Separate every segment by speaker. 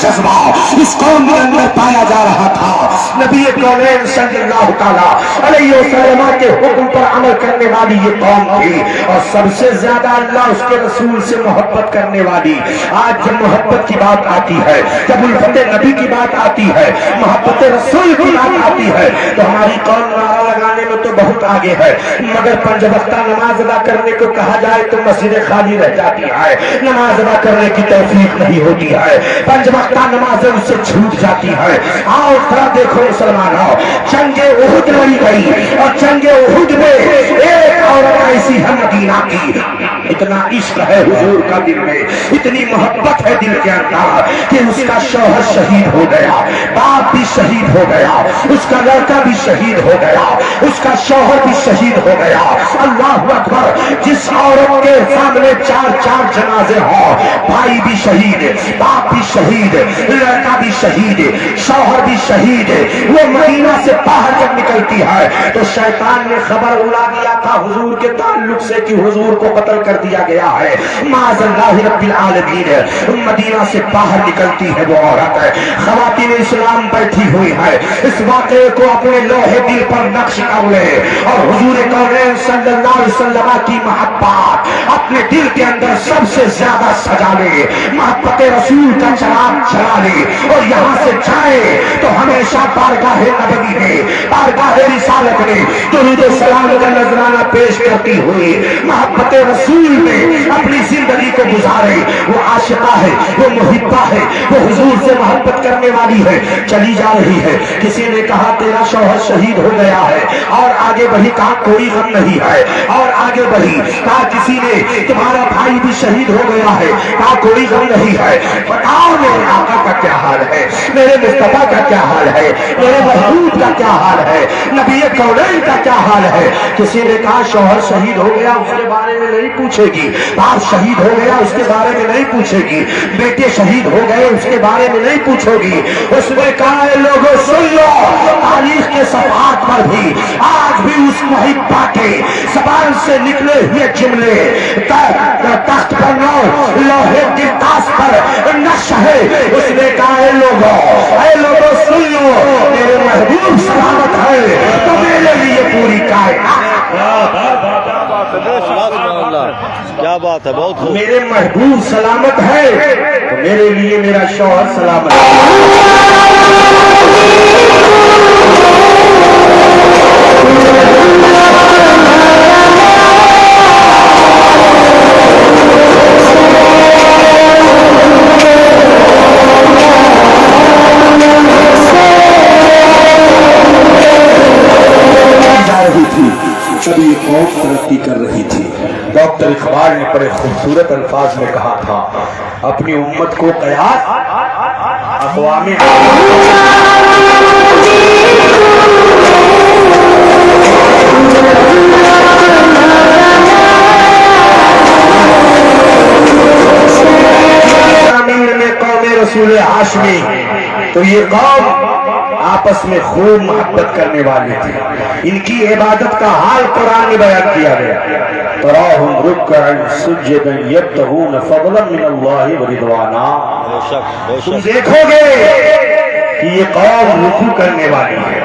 Speaker 1: جذبہ اس قوم کے اندر پایا جا رہا تھا۔ نبی کونین صلی اللہ تعالیٰ علیہ وسلم کے حکم پر عمل کرنے والی یہ قوم تھی، اور سب سے زیادہ اللہ اس کے رسول سے محبت کرنے والی۔ آج جب محبت کی بات آتی ہے، جب الفت نبی کی بات آتی ہے، محبت رسول کی بات آتی ہے، تو ہماری قوم نعرہ لگانے میں تو بہت آگے ہے، مگر پنج وقتہ نماز ادا کرنے کو کہا جائے تو مسجد خالی رہ جاتی ہے، نماز ادا کرنے کی توفیق نہیں ہوتی ہے، پنج وقتہ نماز اس سے چھوٹ جاتی ہے۔ آؤ ذرا دیکھو مسلمانوں، جنگ احد لڑی گئی، اور جنگ احد میں ایک عورت ایسی ہے مدینہ کی، اتنا عشق ہے حضور کا دل میں، اتنی محبت ہے دل کے اندر کہ اس کا شوہر شہید ہو گیا، باپ بھی شہید ہو گیا، اس کا لڑکا بھی شہید ہو گیا، اس کا شوہر بھی شہید ہو گیا۔ اللہ اکبر! جس عورت کے سامنے چار چار جنازے ہوں، بھائی بھی شہید، باپ بھی شہید، لڑکا بھی شہید، شوہر بھی شہید، وہ مدینہ سے باہر جب نکلتی ہے تو شیطان نے خبر اڑا دیا تھا حضور کے تعلق سے کہ حضور کو قتل کر دیا گیا ہے۔ معاذ اللہ رب العالمین، مدینہ سے باہر نکلتی ہے وہ عورت، خواتین اسلام بیٹھی ہوئی ہے، اس واقعے کو اپنے لوہے دل پر نقش کر لے اور حضور کونین صلی اللہ علیہ وسلم کی محبت اپنے دل کے اندر سب سے زیادہ سجا لے، محبت رسول کا چراغ جلا لے، اور یہاں سے جائے تو ہمیشہ بارگاہ نبوی میں، بارگاہ رسالت میں درود و سلام کا نذرانہ پیش کرتی ہوئی محبت رسول میں اپنی زندگی کو گزارے۔ وہ عاشقہ ہے، وہ محبہ ہے، وہ حضور سے محبت کرنے والی ہے، چلی جا رہی ہے۔ کسی نے کہا تیرا شوہر شہید ہو گیا ہے، اور آگے بڑھی، کہا کوئی غم نہیں ہے، اور آگے بڑھی، کہا کسی نے تمہارا بھائی بھی شہید ہو گیا ہے، کہا کوئی غم نہیں ہے، بتاؤ میرے آقا کا کیا حال ہے، میرے مصطفیٰ کا کیا حال ہے، میرے محبوب کا کیا حال ہے، نبی کونین کا کیا حال ہے۔ کسی نے کہا شوہر شہید ہو گیا، اس کے بارے میں نہیں پوچھے گی، باپ شہید ہو گیا، اس کے بارے میں نہیں پوچھے گی، بیٹے شہید ہو گئے، اس کے بارے میں نہیں پوچھو گی۔ اس نے کہا اے لوگوں سن لو، تاریخ کے صفحات پر بھی آج بھی اس محبہ کے زبان سے نکلے ہوئے جملے تخت پر نو، لوہے دلداز پر نقش ہے۔ اس نے کہا اے لوگوں سن لو، میرے محبوب سلامت ہے تو میرے لیے پوری کائنات۔
Speaker 2: کیا بات ہے، بہت خوب۔
Speaker 1: میرے محبوب سلامت ہے تو میرے لیے میرا شوہر سلامت ہے۔ جب یہ قوم ترقی کر رہی تھی، ڈاکٹر اقبال نے بڑے خوبصورت الفاظ میں کہا تھا، اپنی امت کو قیاس اقوام میں قوم رسول ہاشمی، تو یہ قوم آپس میں خوب محبت کرنے والی تھی۔ ان کی عبادت کا حال قرآن میں بیان کیا گیا، تراہم رکعا سجدا یبتغون فضلا من اللہ ورضوانا۔ تم دیکھو گے کہ یہ قوم رکوع کرنے والی ہے،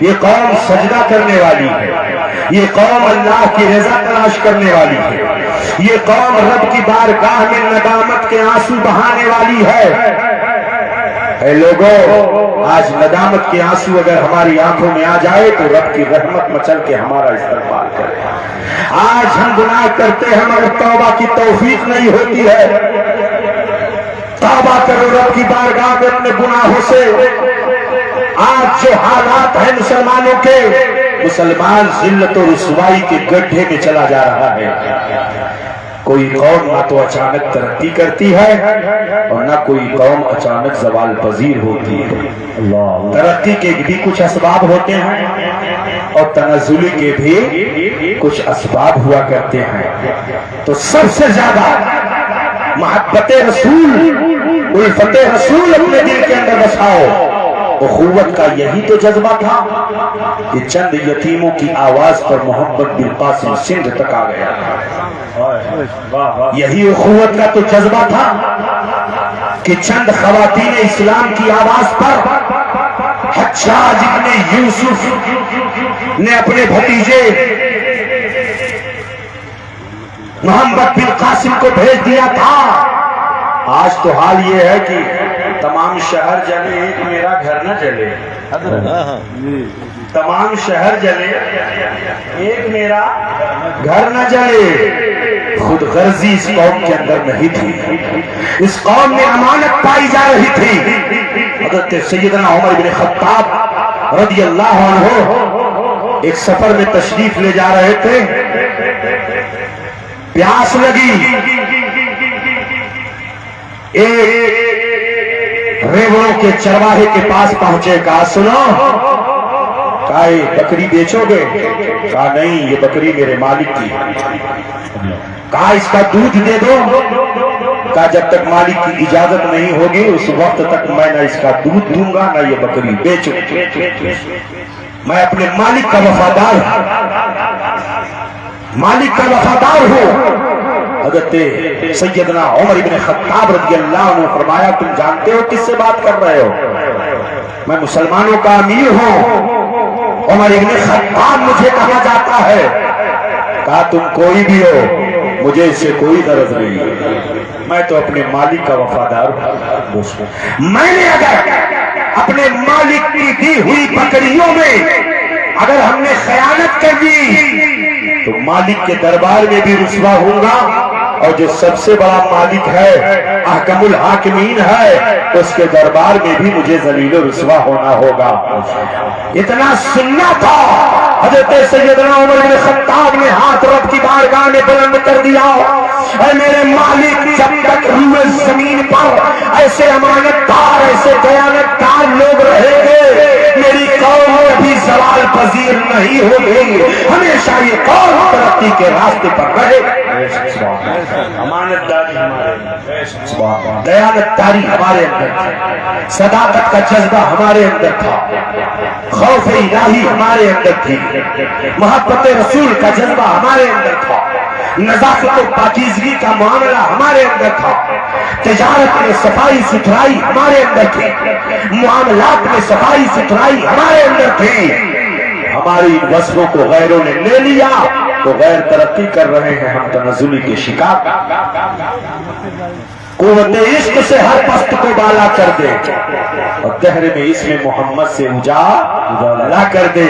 Speaker 1: یہ قوم سجدہ کرنے والی ہے، یہ قوم اللہ کی رضا تلاش کرنے والی ہے، یہ قوم رب کی بارگاہ میں ندامت کے آنسو بہانے والی ہے۔ اے لوگوں، آج ندامت کے آنسو اگر ہماری آنکھوں میں آ جائے تو رب کی رحمت مچل کے ہمارا استقبال کرے۔ آج ہم گناہ کرتے ہیں مگر توبہ کی توفیق نہیں ہوتی ہے۔ توبہ کرو رب کی بارگاہ میں اپنے گناہوں سے۔ آج جو حالات ہیں مسلمانوں کے، مسلمان ذلت و رسوائی کے گڈھے میں چلا جا رہا ہے۔ کوئی قوم نہ تو اچانک ترقی کرتی ہے اور نہ کوئی قوم اچانک زوال پذیر ہوتی ہے۔ ترقی کے بھی کچھ اسباب ہوتے ہیں اور تنزلی کے بھی کچھ اسباب ہوا کرتے ہیں۔ تو سب سے زیادہ محبت رسول، الفت رسول اپنے دل کے اندر بساؤ۔ اخوت کا یہی تو جذبہ تھا کہ چند یتیموں کی آواز پر محمد بن قاسم سندھ تک آ گیا۔ یہی اخوت کا تو جذبہ تھا کہ چند خواتین اسلام کی آواز پر حجاج ابن یوسف نے اپنے بھتیجے محمد بن قاسم کو بھیج دیا تھا. آج تو حال یہ ہے کہ تمام شہر جلے ایک میرا گھر نہ جلے. تمام شہر جلے ایک میرا گھر نہ جلے. خود غرضی اس قوم کے اندر نہیں تھی. اس قوم میں امانت پائی جا رہی تھی. حضرت سیدنا عمر بن خطاب رضی اللہ عنہ ایک سفر میں تشریف لے جا رہے تھے. پیاس لگی. ایک ریوڑوں کے چرواہے کے پاس پہنچے. کہا سنو, کہا یہ بکری بیچو گے؟ کہا نہیں, یہ بکری میرے مالک کی. کہا اس کا دودھ دے دو. کہا جب تک مالک کی اجازت نہیں ہوگی اس وقت تک میں نہ اس کا دودھ دوں گا نہ یہ بکری بیچوں. میں اپنے مالک کا وفادار ہوں, مالک کا وفادار ہوں. حضرت سیدنا عمر بن خطاب رضی اللہ عنہ فرمایا تم جانتے ہو کس سے بات کر رہے ہو؟ میں مسلمانوں کا امیر ہوں. عمر بن خطاب مجھے کہا جاتا ہے. کہا تم کوئی بھی ہو, مجھے اس سے کوئی غرض نہیں. میں تو اپنے مالک کا وفادار ہوں. میں نے اگر اپنے مالک کی دی ہوئی بکریوں میں اگر ہم نے خیانت کر دی تو مالک کے دربار میں بھی رسوا ہوں گا, اور جو سب سے بڑا مالک ہے احکم الحاکمین ہے اس کے دربار میں بھی مجھے ذلیل و رسوا ہونا ہوگا. اتنا سننا تھا. حضرت سیدنا عمر بن خطاب نے ہاتھ رب کی بارگاہ میں بلند کر دیا. اے میرے مالک, جب تک روئے زمین پر ایسے امانتدار ایسے دیانتدار لوگ رہیں گے میری قوم کبھی زوال پذیر نہیں ہوگی. ہمیشہ یہ قوم ترقی کے راستے پر رہے. امانتداری ہمارے, دیانتداری ہمارے اندر تھی, صداقت کا جذبہ ہمارے اندر تھا, خوف الہی ہمارے اندر تھی, محبت رسول کا جذبہ ہمارے اندر تھا, نزاکت و پاکیزگی کا معاملہ ہمارے اندر تھا, تجارت میں صفائی ستھرائی ہمارے اندر تھی, معاملات میں صفائی ستھرائی ہمارے اندر تھی. ہماری وصفوں کو غیروں نے لے لیا تو غیر ترقی کر رہے ہیں, ہم تنزلی کے شکار. قوت عشق سے ہر پست کو بالا کر دے اور دہر میں اس میں محمد سے اجالا کر دے.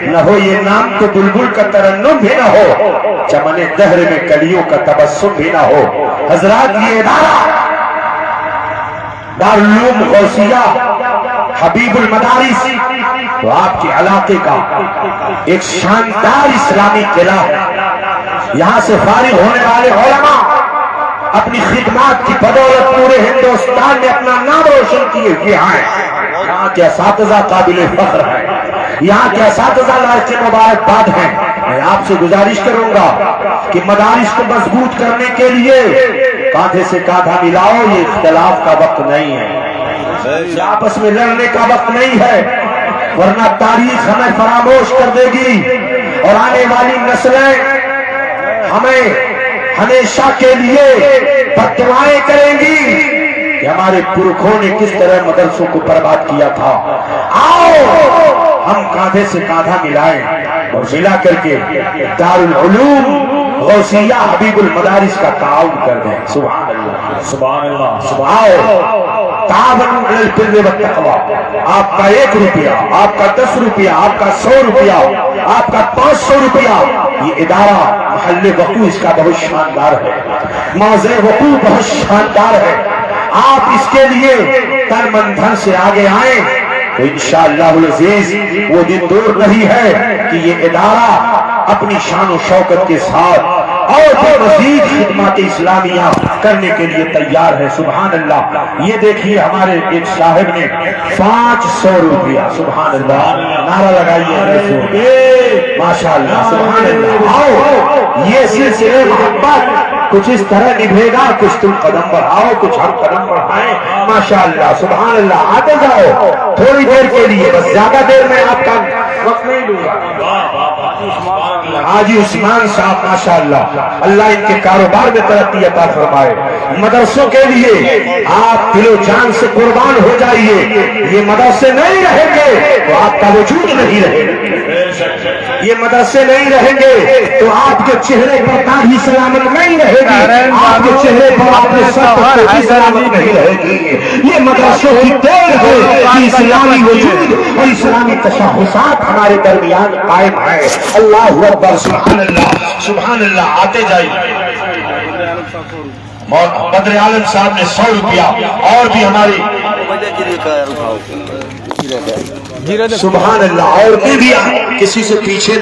Speaker 1: نہ ہو یہ نام تو بلبل کا ترنم بھی نہ ہو, چمن دہر میں کلیوں کا تبسم بھی نہ ہو. حضرات یہ ادارہ دارالعلوم غوثیہ حبیب المدارس تو آپ کے علاقے کا ایک شاندار اسلامی قلعہ ہے. یہاں سے فارغ ہونے والے علماء اپنی خدمات کی بدولت پورے ہندوستان میں اپنا نام روشن کیے ہوئے ہیں. یہاں کے اساتذہ قابل فخر ہیں, یہاں کے اساتذہ لائق مبارکباد ہیں. میں آپ سے گزارش کروں گا کہ مدارس کو مضبوط کرنے کے لیے کاندھے سے کاندھا ملاؤ. یہ اختلاف کا وقت نہیں ہے, آپس میں لڑنے کا وقت نہیں ہے, ورنہ تاریخ ہمیں فراموش کر دے گی اور آنے والی نسلیں ہمیں ہمیشہ کے لیے بددعائیں کریں گی کہ ہمارے پرکھوں نے کس طرح مدرسوں کو برباد کیا تھا. آؤ ہم کاندھے سے کاندھا ملائیں اور ملا کر کے دارالعلوم غوثیہ حبیب المدارس کا تعاون کر دیں. سبحان اللہ, سبحان اللہ, سبحان. تعاون علی البر والتقوی. آپ کا 1 روپیہ, آپ کا 10 روپیہ, آپ کا 100 روپیہ, آپ کا 500 روپیہ, یہ ادارہ محل وقوع اس کا بہت شاندار ہے, موضع وقوع بہت شاندار ہے. آپ اس کے لیے تن من دھن سے آگے آئیں تو انشاءاللہ العزیز وہ دن دور نہیں ہے کہ یہ ادارہ اپنی شان و شوکت کے ساتھ اور پھر مزید خدمات اسلامیہ کرنے کے لیے تیار ہے. سبحان اللہ. یہ دیکھیے ہمارے ایک صاحب نے 500 روپیہ, سبحان اللہ, نعرہ لگائیے ماشاء اللہ, سبحان اللہ. آؤ یہ سلسلے محبت کچھ اس طرح نبھے گا, کچھ تم قدم بڑھاؤ, کچھ ہم قدم بڑھائیں. ماشاء اللہ, سبحان اللہ. آتے جاؤ تھوڑی دیر کے لیے, بس زیادہ دیر میں آپ کا وقت نہیں لوں گا. حاجی عثمان صاحب ماشاءاللہ، اللہ ان کے کاروبار میں ترقی عطا فرمائے. مدرسوں کے لیے آپ دل و جان سے قربان ہو جائیے. یہ مدرسے نہیں رہیں گے تو آپ کا وجود نہیں رہے گا. یہ مدرسے نہیں رہیں گے تو آپ کے چہرے پر داڑھی سلامت نہیں رہے گی. آپ کے چہرے پر آپ کے سر پر ٹوپی سلامت نہیں رہے گی. یہ مدرسوں کی دیر ہے کہ اسلامی وجود اور اسلامی تشخصات ہمارے درمیان قائم ہے. اللہ اکبر، سبحان اللہ سبحان اللہ. آتے جائیے. بدر عالم صاحب نے 100 روپیہ اور بھی ہماری سبحان اللہ اور بھی کسی سے پیچھے نہیں.